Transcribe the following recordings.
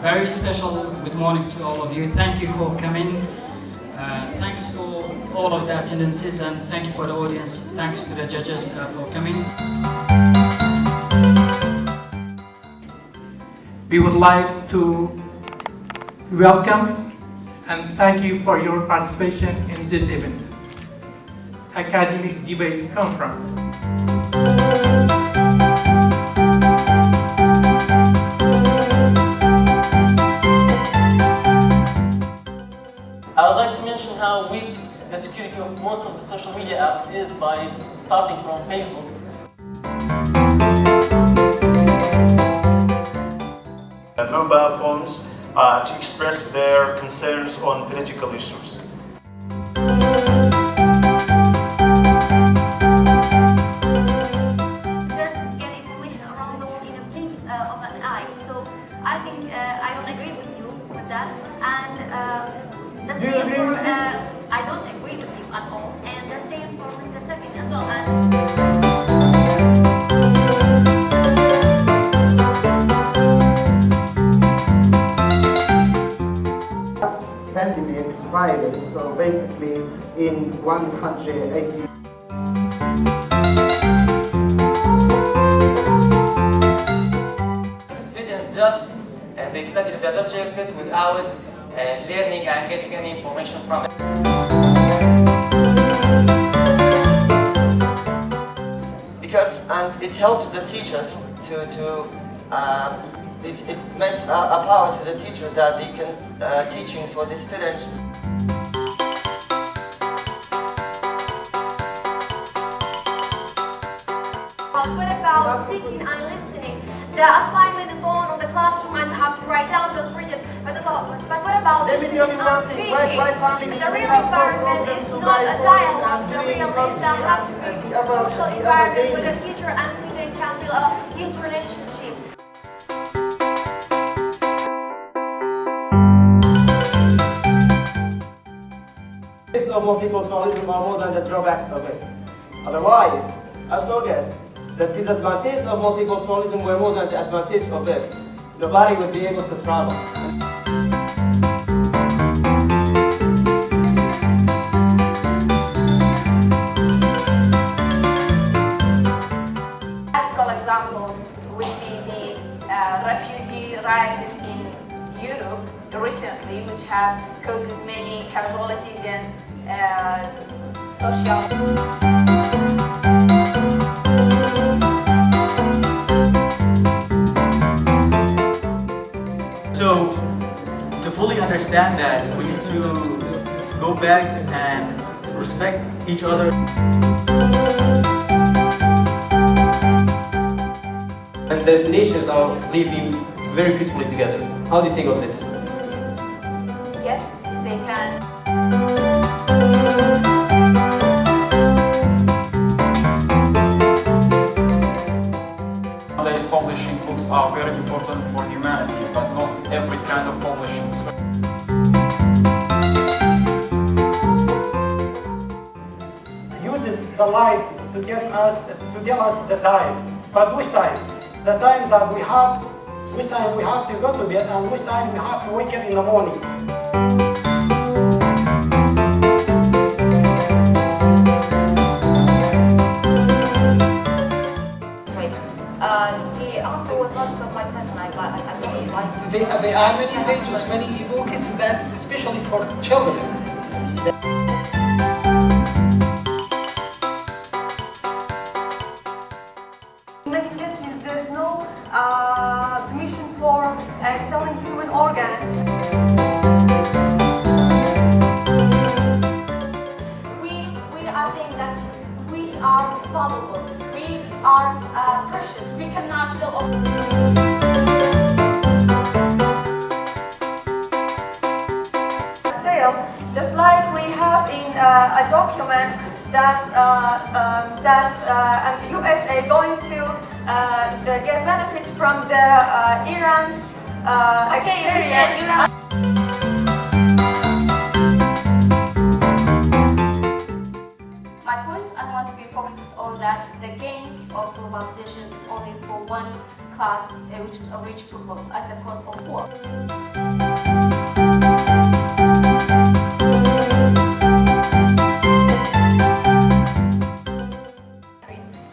Very special good morning to all of you. Thank you for coming. Thanks for all of the attendances, and thank you for the audience. Thanks to the judges for coming. We would like to welcome and thank you for your participation in this event, Academic Debate Conference. I would like to mention how weak the security of most of the social media apps is by starting from Facebook. Mobile phones to express their concerns on political issues. Just get information around the world in a blink of an eye. So I think I don't agree with you with that. And the same for I don't agree with you at all. And the same for Mr. Sakin as well. Pandemic virus, so basically in 180. Students just they study the subject without learning and getting any information from it. Because it helps the teachers it makes a power to the teachers that they can teaching for the students. What about speaking and listening? The assignment is on the classroom and you have to write down, just read it. But what about listening and speaking? The real environment is not a dialogue. The real is a have to be social environment where the teacher and student can build a huge relationship. Of multiculturalism are more than the drawbacks of it. Otherwise, as long as the disadvantages of multiculturalism were more than the advantage of it, nobody would be able to travel. Practical examples would be the refugee riots in Europe recently, which have caused many casualties and social. So, to fully understand that, we need to go back and respect each other. And the nations are living very peacefully together. How do you think of this? Yes, they can. Nowadays, publishing books are very important for humanity, but not every kind of publishing. Uses the light to tell us the time. But which time? The time that we have, which time we have to go to bed, and which time we have to wake up in the morning. The answer was not from my question. I really liked it. There are many pages, many ebooks that especially for children. In many countries, there is no permission for selling human organs. We are saying that we are valuable. We are precious. We cannot sell. Just like we have in a document that USA going to get benefits from the Iran's experience. My points I want to be focused on that the gains of globalization is only for one class which is a rich people at the cost of poor.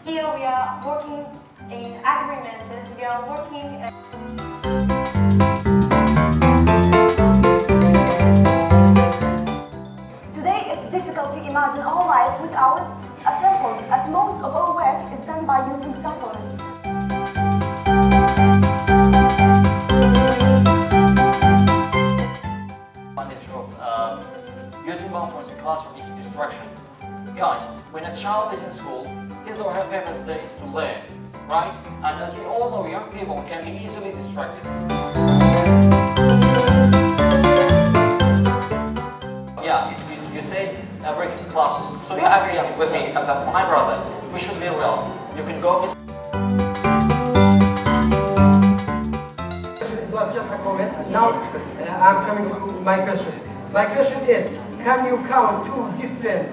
Here we are working in agreement. We are working. Today it's difficult to imagine our life without a cell phone, as most of our work is done by using cell phones. Advantage of using mobile phones in classroom is distraction. Guys, when a child is in school, his or her purpose there is to learn, right? And as we all know, young people can be easily distracted. Yeah, you said breaking classes. So you agree with me about my brother. We should be real. You can go visit. It was just a comment. Now I'm coming to my question. My question is, can you count two different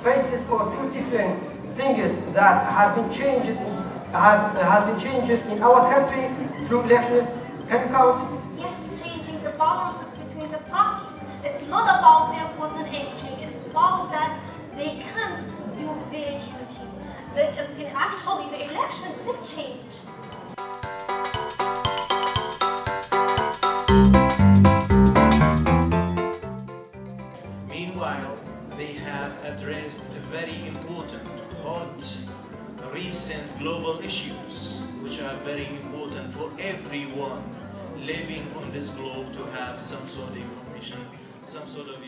faces or two different things that has been changed in our country through elections? Can you count? Yes, changing the balances between the parties. It's not about their person aging, it's about that they can do their duty. Actually, the election did change. Meanwhile, they have addressed very important, hot, recent global issues, which are very important for everyone living on this globe to have some sort of information, some sort of